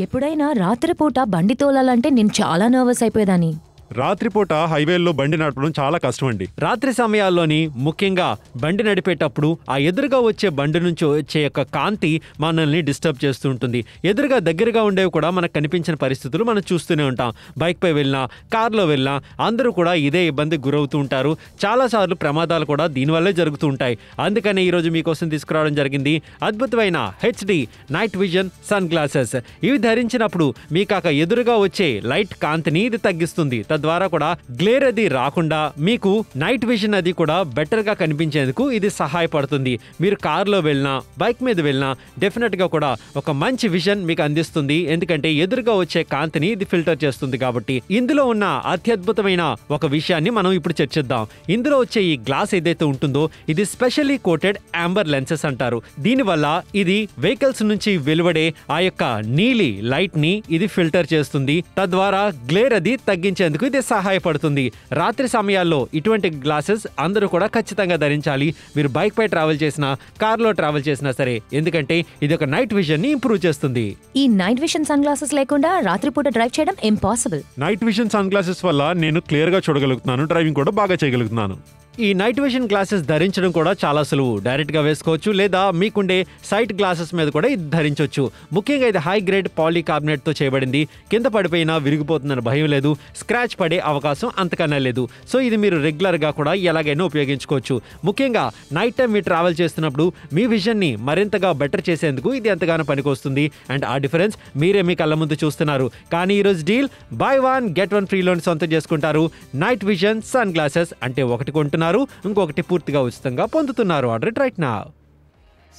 ఎప్పుడైనా రాత్రిపూట బండి తోలాలంటే నేను చాలా నర్వస్ అయిపోయేదాన్ని. రాత్రిపూట హైవేల్లో బండి నడపడం చాలా కష్టం అండి. రాత్రి సమయాల్లోని ముఖ్యంగా బండి నడిపేటప్పుడు ఆ ఎదురుగా వచ్చే బండి నుంచి వచ్చే యొక్క కాంతి మనల్ని డిస్టర్బ్ చేస్తూ ఉంటుంది. ఎదురుగా దగ్గరగా ఉండేవి కూడా మనకు కనిపించిన పరిస్థితులు మనం చూస్తూనే ఉంటాం. బైక్ పై వెళ్ళినా, కార్లో వెళ్ళినా అందరూ కూడా ఇదే ఇబ్బందికి గురవుతూ ఉంటారు. చాలాసార్లు ప్రమాదాలు కూడా దీనివల్లే జరుగుతూ ఉంటాయి. అందుకనే ఈరోజు మీకోసం తీసుకురావడం జరిగింది అద్భుతమైన HD night vision sunglasses. ఇవి ధరించినప్పుడు మీకు ఆ ఎదురుగా వచ్చే లైట్ కాంతిని ఇది తగ్గిస్తుంది. తద్వారా కూడా గ్లేర్ అది రాకుండా మీకు నైట్ విజన్ అది కూడా బెటర్ గా కనిపించేందుకు ఇది సహాయపడుతుంది. మీరు కార్లో వెళ్ళినా, బైక్ మీద వెళ్ళినా డెఫినెట్ గా కూడా ఒక మంచి విజన్ మీకు అందిస్తుంది. ఎందుకంటే ఎదురుగా వచ్చే కాంతిని ఇది ఫిల్టర్ చేస్తుంది కాబట్టి. ఇందులో ఉన్న అత్యద్భుతమైన ఒక విషయాన్ని మనం ఇప్పుడు చర్చిద్దాం. ఇందులో వచ్చే ఈ గ్లాస్ ఏదైతే ఉంటుందో ఇది స్పెషల్లీ కోటెడ్ యాంబర్ లెన్సెస్ అంటారు. దీనివల్ల ఇది వెహికల్స్ నుంచి వెలువడే ఆ యొక్క నీలి లైట్ ని ఇది ఫిల్టర్ చేస్తుంది. తద్వారా గ్లేర్ అది తగ్గించేందుకు ఇది సహాయపడుతుంది. రాత్రి సమయాల్లో ఇటువంటి గ్లాసెస్ అందరూ కూడా ఖచ్చితంగా ధరించాలి. మీరు బైక్ పై ట్రావెల్ చేసినా, కార్లో ట్రావెల్ చేసినా సరే, ఎందుకంటే ఇది ఒక నైట్ విజన్ ని ఇంప్రూవ్ చేస్తుంది. ఈ నైట్ విజన్ సన్ గ్లాసెస్ లేకుండా రాత్రిపూట డ్రైవ్ చేయడం impossible. Night vision sunglasses వల్ల నేను క్లియర్ గా చూడగలుగుతున్నాను, డ్రైవింగ్ కూడా బాగా చేయగలుగుతున్నాను. ఈ నైట్ విజన్ గ్లాసెస్ ధరించడం కూడా చాలా సులువు. డైరెక్ట్ గా వేసుకోవచ్చు, లేదా మీకుండే సైట్ గ్లాసెస్ మీద కూడా ఇది ధరించవచ్చు. ముఖ్యంగా ఇది హై గ్రేడ్ పాలికార్బోనేట్ తో చేయబడింది. కింద పడిపోయినా విరిగిపోతుందని భయం లేదు, స్క్రాచ్ పడే అవకాశం అంతకన్నా లేదు. సో ఇది మీరు రెగ్యులర్ గా కూడా ఎలాగైనా ఉపయోగించుకోవచ్చు. ముఖ్యంగా నైట్ టైం మీరు ట్రావెల్ చేస్తున్నప్పుడు మీ విజన్ ని మరింతగా బెటర్ చేసేందుకు ఇది ఎంతగానో పనికొస్తుంది. అండ్ ఆ డిఫరెన్స్ మీరే మీ కళ్ళ ముందు చూస్తున్నారు. కానీ ఈరోజు deal by 1 get 1 free loan సొంతం చేసుకుంటారు. నైట్ విజన్ సన్ గ్లాసెస్ అంటే ఒకటి కొంటున్నారు, ఇంకొకటి పూర్తిగా ఉచితంగా పొందుతున్నారు. Order it right now.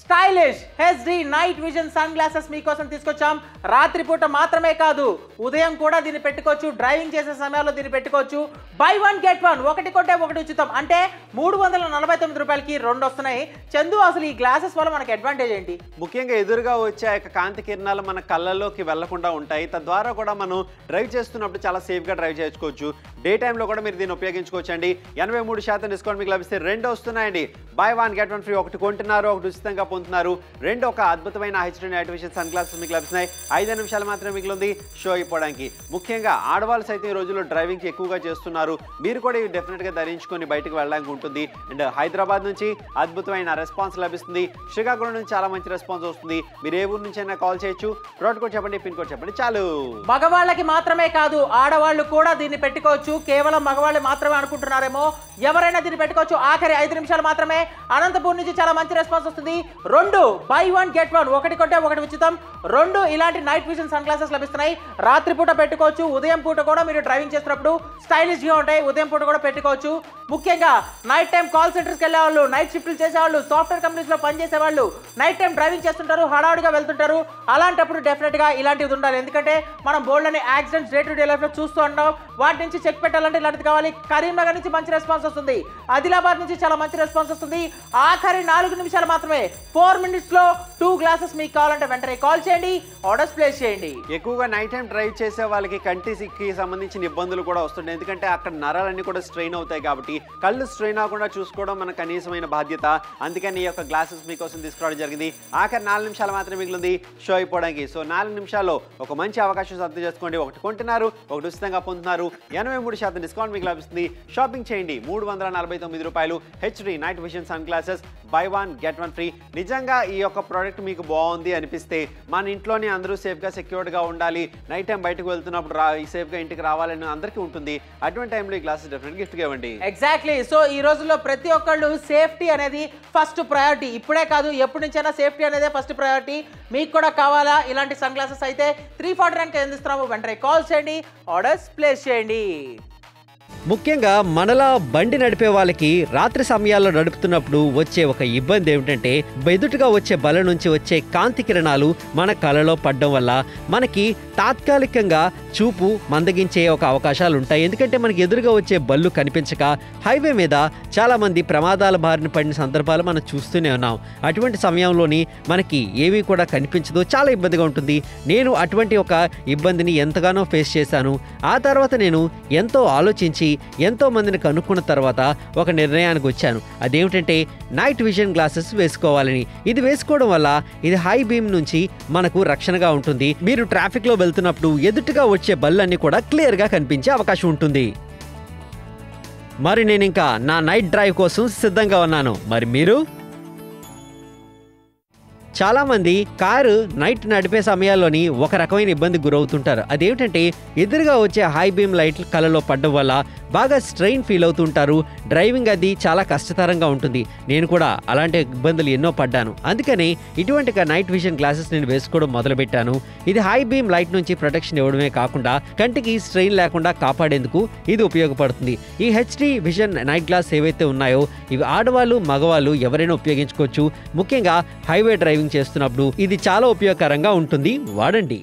Stylish HD night vision sunglasses మీకోసం తీసుకొచ్చాం. రాత్రిపూట మాత్రమే కాదు, ఉదయం కూడా దీన్ని పెట్టుకోవచ్చు, డ్రైవింగ్ చేసే సమయాల్లో దీన్ని పెట్టుకోవచ్చు. బై 1 గెట్ 1, ఒకటి కొంటే ఒకటి ఉచితం. అంటే 349 రూపాయలకి 2 వస్తున్నాయి. చందు, అసలు ఈ గ్లాసెస్ వల్ల మనకి అడ్వాంటేజ్ ఏంటి? ముఖ్యంగా ఎదురుగా వచ్చే కాంతి కిరణాలు మన కళ్ళల్లోకి వెళ్లకుండా ఉంటాయి. తద్వారా కూడా మనం డ్రైవ్ చేస్తున్నప్పుడు చాలా సేఫ్గా డ్రైవ్ చేసుకోవచ్చు. డే టైంలో కూడా మీరు దీన్ని ఉపయోగించుకోవచ్చు అండి. 83% డిస్కౌంట్ మీకు లభిస్తే 2 వస్తున్నాయండి. Buy 1 get 1 free. ఒకటి కొంటున్నారు, ఒకటి ఉచితంగా పొందుతున్నారు రెండు ఒక అద్భుతమైన HD night vision sunglasses మీకు లభిస్తున్నాయి. 5 నిమిషాలు మాత్రమే మిగిలింది షో అయిపోవడానికి. ముఖ్యంగా ఆడవాళ్ళు సైతం ఈ రోజుల్లో డ్రైవింగ్ ఎక్కువగా చేస్తున్నారు. మీరు కూడా ఇవి డెఫినెట్ గా ధరించుకొని బయటకు వెళ్ళడానికి ఉంటుంది. అండ్ హైదరాబాద్ నుంచి అద్భుతమైన రెస్పాన్స్ లభిస్తుంది. శ్రీకాకుళం నుంచి చాలా మంచి రెస్పాన్స్ వస్తుంది. మీరు ఏ ఊరు నుంచి అయినా కాల్ చేయొచ్చు. ప్రోడక్ట్ కోడ్ చెప్పండి, పిన్ కోడ్ చెప్పండి, చాలు. మగవాళ్ళకి మాత్రమే కాదు, ఆడవాళ్ళు కూడా దీన్ని పెట్టుకోవచ్చు. కేవలం మగవాళ్ళు మాత్రమే అనుకుంటున్నారేమో, ఎవరైనా దీన్ని పెట్టుకోవచ్చు. ఆఖరి 5 నిమిషాలు మాత్రమే. అనంతపూర్ నుంచి చాలా మంచి రెస్పాన్స్ వస్తుంది. 2 buy 1 get 1, ఒకటి కొంటే ఒకటి ఉచితం. 2 ఇలాంటి నైట్ విజన్ సన్ గ్లాసెస్ లభిస్తున్నాయి. రాత్రిపూట పెట్టుకోవచ్చు, ఉదయం పూట కూడా మీరు డ్రైవింగ్ చేస్తున్నప్పుడు స్టైలిష్ గా ఉంటాయి. ఉదయం పూట కూడా పెట్టుకోవచ్చు. ముఖ్యంగా నైట్ టైం కాల్ సెంటర్స్కి వెళ్ళే వాళ్ళు, నైట్ షిఫ్ట్లు చేసేవాళ్ళు, సాఫ్ట్వేర్ కంపెనీస్ లో పనిచేసే వాళ్ళు నైట్ టైం డ్రైవింగ్ చేస్తుంటారు, హడావుడిగా వెళ్తుంటారు. అలాంటప్పుడు డెఫినెట్ గా ఇలాంటివి ఉండాలి. ఎందుకంటే మనం బోల్డ్ అని accidents day to day life లో చూస్తూ ఉంటాం. వాటి నుంచి చెక్ పెట్టాలంటే ఇలాంటిది కావాలి. కరీంనగర్ నుంచి మంచి రెస్పాన్స్ వస్తుంది. ఆదిలాబాద్ నుంచి చాలా మంచి రెస్పాన్స్ వస్తుంది. ఆఖరి 4 నిమిషాలు మాత్రమే. 4 minutes లో 2 గ్లాసెస్ మీకు కావాలంటే వెంటనే కాల్ చేయండి, ఆర్డర్స్ ప్లేస్ చేయండి. ఎక్కువగా నైట్ టైం డ్రైవ్ చేసే వాళ్ళకి కంటికి సంబంధించిన ఇబ్బందులు కూడా వస్తుంటాయి. ఎందుకంటే అక్కడ నరాలన్నీ కూడా స్ట్రెయిన్ అవుతాయి. కాబట్టి కళ్ళు స్ట్రెయిన్ అవ్వకుండా చూసుకోవడం మన కనీసమైన బాధ్యత. అందుకని ఈ యొక్క గ్లాసెస్ మీకోసం తీసుకురావడం జరిగింది. ఆఖరి 4 నిమిషాలు మాత్రమే మిగిలింది షో అయిపోవడానికి. సో 4 నిమిషాల్లో ఒక మంచి అవకాశం సర్దు చేసుకోండి. ఒకటి కొంటున్నారు, ఒకటి ఉచితంగా పొందుతున్నారు. 83% డిస్కౌంట్ మీకు లభిస్తుంది. షాపింగ్ చేయండి. 349 రూపాయలు HD night vision sunglasses buy 1 get 1 free. నిజంగా ఈ యొక్క ప్రోడక్ట్ మీకు బాగుంది అనిపిస్తే, మన ఇంట్లోనే అందరూ సేఫ్గా సెక్యూర్డ్గా ఉండాలి, నైట్ టైం బయటకు వెళ్తున్నప్పుడు సేఫ్గా ఇంటికి రావాలని అందరికీ ఉంటుంది. అటువంటి టైంలో ఈ గ్లాసెస్ డెఫినెట్ గిఫ్ట్గా ఇవ్వండి. ఎగ్జాక్ట్లీ. సో ఈ రోజుల్లో ప్రతి ఒక్కళ్ళు సేఫ్టీ అనేది ఫస్ట్ ప్రయారిటీ. ఇప్పుడే కాదు, ఎప్పటి నుంచైనా సేఫ్టీ అనేది ఫస్ట్ ప్రయారిటీ. మీకు కూడా కావాలా ఇలాంటి సన్ గ్లాసెస్ అయితే 349 అందిస్తున్నాము. వెంటనే కాల్ చేయండి, ఆర్డర్స్ ప్లేస్ చేయండి. ముఖ్యంగా మనలా బండి నడిపే వాళ్ళకి రాత్రి సమయాల్లో నడుపుతున్నప్పుడు వచ్చే ఒక ఇబ్బంది ఏమిటంటే, ఎదుటిగా వచ్చే బల నుంచి వచ్చే కాంతి కిరణాలు మన కళ్ళలో పడడం వల్ల మనకి తాత్కాలికంగా చూపు మందగించే ఒక అవకాశాలు ఉంటాయి. ఎందుకంటే మనకి ఎదురుగా వచ్చే బళ్ళు కనిపించక హైవే మీద చాలా మంది ప్రమాదాల బారిన పడిన సందర్భాలు మనం చూస్తూనే ఉన్నాం. అటువంటి సమయంలోని మనకి ఏమీ కూడా కనిపించదు, చాలా ఇబ్బందిగా ఉంటుంది. నేను అటువంటి ఒక ఇబ్బందిని ఎంతగానో ఫేస్ చేశాను. ఆ తర్వాత నేను ఎంతో ఆలోచించి ఎంతో మందిని కనుక్కున్న తర్వాత ఒక నిర్ణయానికి వచ్చాను. అదేమిటంటే నైట్ విజన్ గ్లాసెస్ వేసుకోవాలని. ఇది వేసుకోవడం వల్ల ఇది హై బీమ్ నుంచి మనకు రక్షణగా ఉంటుంది. మీరు ట్రాఫిక్ లో వెళ్తున్నప్పుడు ఎదుటిగా వచ్చే బళ్ళన్నీ కూడా క్లియర్ గా కనిపించే అవకాశం ఉంటుంది. మరి నేను ఇంకా నా నైట్ డ్రైవ్ కోసం సిద్ధంగా ఉన్నాను. మరి మీరు? చాలామంది కారు నైట్ నడిపే సమయాల్లోని ఒక రకమైన ఇబ్బంది గురవుతుంటారు. అదేమిటంటే ఎదురుగా వచ్చే హై బీమ్ లైట్లు కళ్ళలో పడడం వల్ల బాగా స్ట్రెయిన్ ఫీల్ అవుతుంటారు. డ్రైవింగ్ అది చాలా కష్టతరంగా ఉంటుంది. నేను కూడా అలాంటి ఇబ్బందులు ఎన్నో పడ్డాను. అందుకని ఇటువంటి నైట్ విజన్ గ్లాసెస్ నేను వేసుకోవడం మొదలుపెట్టాను. ఇది హై బీమ్ లైట్ నుంచి ప్రొటెక్షన్ ఇవ్వడమే కాకుండా కంటికి స్ట్రెయిన్ లేకుండా కాపాడేందుకు ఇది ఉపయోగపడుతుంది. ఈ హెచ్డి విజన్ నైట్ గ్లాస్ ఏవైతే ఉన్నాయో ఇవి ఆడవాళ్ళు మగవాళ్ళు ఎవరైనా ఉపయోగించుకోవచ్చు. ముఖ్యంగా హైవే డ్రైవింగ్ చేస్తున్నప్పుడు ఇది చాలా ఉపయోగకరంగా ఉంటుంది, వాడండి.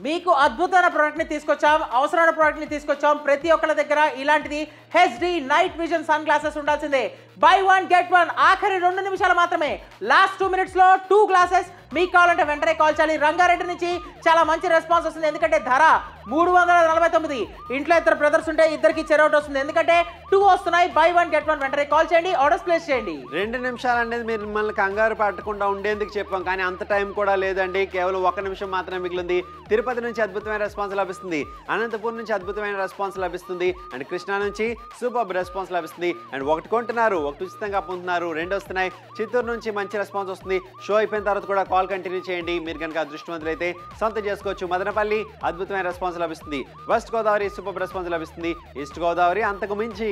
మీకు అద్భుతమైన ప్రోడక్ట్ ని తీసుకొచ్చాం, అవసరమైన ప్రోడక్ట్ ని తీసుకొచ్చాం. ప్రతి ఒక్కళ్ళ దగ్గర ఇలాంటిది HD night vision sunglasses ఉండాల్సిందే. Buy 1 get 1. ఆఖరి 2 నిమిషాలు మాత్రమే. లాస్ట్ 2 minutes లో 2 గ్లాసెస్ మీకు కావాలంటే వెంటనే కాల్ చేయాలి. రంగారెడ్డి నుంచి చాలా మంచి రెస్పాన్స్ వస్తుంది. ఎందుకంటే ధర 349. ఇంట్లో 2 బ్రదర్స్ ఉంటే ఇద్దరికి చెరౌట్ వస్తుంది. ఎందుకంటే 2 వస్తున్నాయి. By 1 get 1. వెంటనే కాల్ చేయండి, ఆర్డర్స్ ప్లేస్ చేయండి. 2 నిమిషాలు అనేది మీరు మిమ్మల్ని కంగారు పట్టకుండా ఉండేందుకు చెప్పాం, కానీ అంత టైం కూడా లేదండి. కేవలం 1 నిమిషం మాత్రమే మిగిలింది. తిరుపతి నుంచి అద్భుతమైన రెస్పాన్స్ లభిస్తుంది. అనంతపూర్ నుంచి అద్భుతమైన రెస్పాన్స్ లభిస్తుంది. అండ్ కృష్ణా నుంచి సూపర్ రెస్పాన్స్ లభిస్తుంది. అండ్ ఒకటి కొంటున్నారు, ఒకటి ఉచితంగా పొందుతున్నారు. 2 వస్తున్నాయి. చిత్తూరు నుంచి మంచి రెస్పాన్స్ వస్తుంది. షో అయిపోయిన తర్వాత కూడా కాల్ కంటిన్యూ చేయండి. మీరు కనుక అదృష్టవంతులైతే సొంతం చేసుకోవచ్చు. మదనపల్లి అద్భుతమైన రెస్పాన్స్ లభిస్తుంది. వెస్ట్ గోదావరి సూపర్ రెస్పాన్స్ లభిస్తుంది. ఈస్ట్ గోదావరి అంతకు మించి.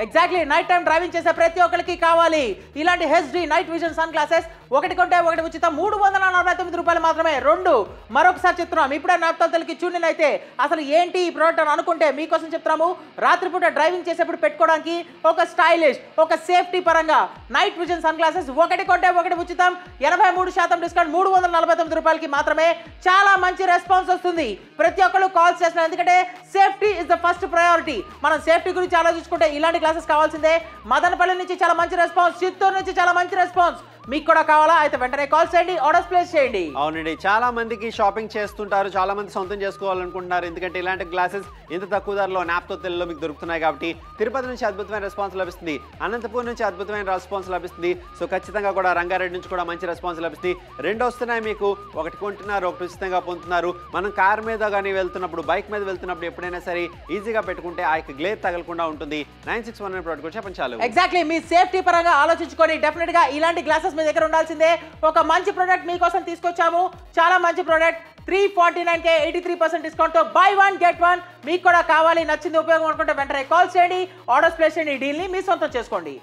ఎగ్జాక్ట్లీ. నైట్ టైం డ్రైవింగ్ చేసే ప్రతి ఒక్కరికి కావాలి ఇలాంటి HD night vision sunglasses. ఒకటి కొంటే ఒకటి ఉచితం. 349 రూపాయలు మాత్రమే. 2 మరొకసారి చెప్తున్నాం. ఇప్పుడే నాప్తాలకి చూడండి. అయితే అసలు ఏంటి ఈ ప్రోడక్ట్ అని అనుకుంటే మీకోసం చెప్తున్నాము. రాత్రిపూట డ్రైవింగ్ చేసేప్పుడు పెట్టుకోవడానికి ఒక స్టైలిష్, ఒక సేఫ్టీ పరంగా నైట్ విజన్ సన్ గ్లాసెస్. ఒకటి కొంటే ఒకటి ఉచితం. 83% డిస్కౌంట్. 349 రూపాయలకి మాత్రమే. చాలా మంచి రెస్పాన్స్ వస్తుంది. ప్రతి ఒక్కరు కాల్ కాల్స్ చేస్తున్నాను, ఎందుకంటే safety is the first priority. మనం సేఫ్టీ గురించి ఆలోచించుకుంటే ఇలాంటి క్లాసెస్ కావాల్సిందే. మదనపల్లి నుంచి చాలా మంచి రెస్పాన్స్, చిత్తూరు నుంచి చాలా మంచి రెస్పాన్స్. మీకు కూడా కావాలా? అయితే వెంటనే కాల్ చేయండి, ఆర్డర్స్ ప్లేస్ చేయండి. అవునండి, చాలా మందికి షాపింగ్ చేస్తుంటారు, చాలా మంది సొంతం చేసుకోవాలనుకుంటున్నారు. ఎందుకంటే ఇలాంటి గ్లాసెస్ ఇంత తక్కువ ధరలో నాప్తో తెల్లలో మీకు దొరుకుతున్నాయి కాబట్టి తిరుపతి నుంచి అద్భుతమైన రెస్పాన్స్ లభిస్తుంది, అనంతపూర్ నుంచి అద్భుతమైన రెస్పాన్స్ లభిస్తుంది. సో ఖచ్చితంగా కూడా రంగారెడ్డి నుంచి కూడా మంచి రెస్పాన్స్ లభిస్తుంది. రెండు వస్తున్నాయి మీకు, ఒకటి కొంటున్నారు, ఒకటి ఉచితంగా పొందుతున్నారు. మనం కార్ మీద కానీ వెళ్తున్నప్పుడు, బైక్ మీద వెళ్తున్నప్పుడు ఎప్పుడైనా సరే ఈజీగా పెట్టుకుంటే ఆ యొక్క గ్లేర్ తగలకుండా ఉంటుంది. 961 ప్రోడక్ట్ కూడా చెప్పండి చాలు. ఎగ్జాక్ట్లీ, మీ సేఫ్టీ పరంగా ఆలోచించుకొని డెఫినెట్ గా ఇలాంటి గ్లాసెస్ మీ దగ్గర ఉండాల్సిందే. ఒక మంచి ప్రోడక్ట్ మీకోసం తీసుకొచ్చాము, చాలా మంచి ప్రోడక్ట్. 349కే 83% డిస్కౌంట్ తో బై 1 గెట్ 1. మీకు కూడా కావాలి, నచ్చింది ఉపయోగం అనుకుంటే వెంటనే కాల్ చేయండి, ఆర్డర్స్ ప్లేస్ చేయండి, ఈ డీల్ ని మీ సొంతం చేసుకోండి.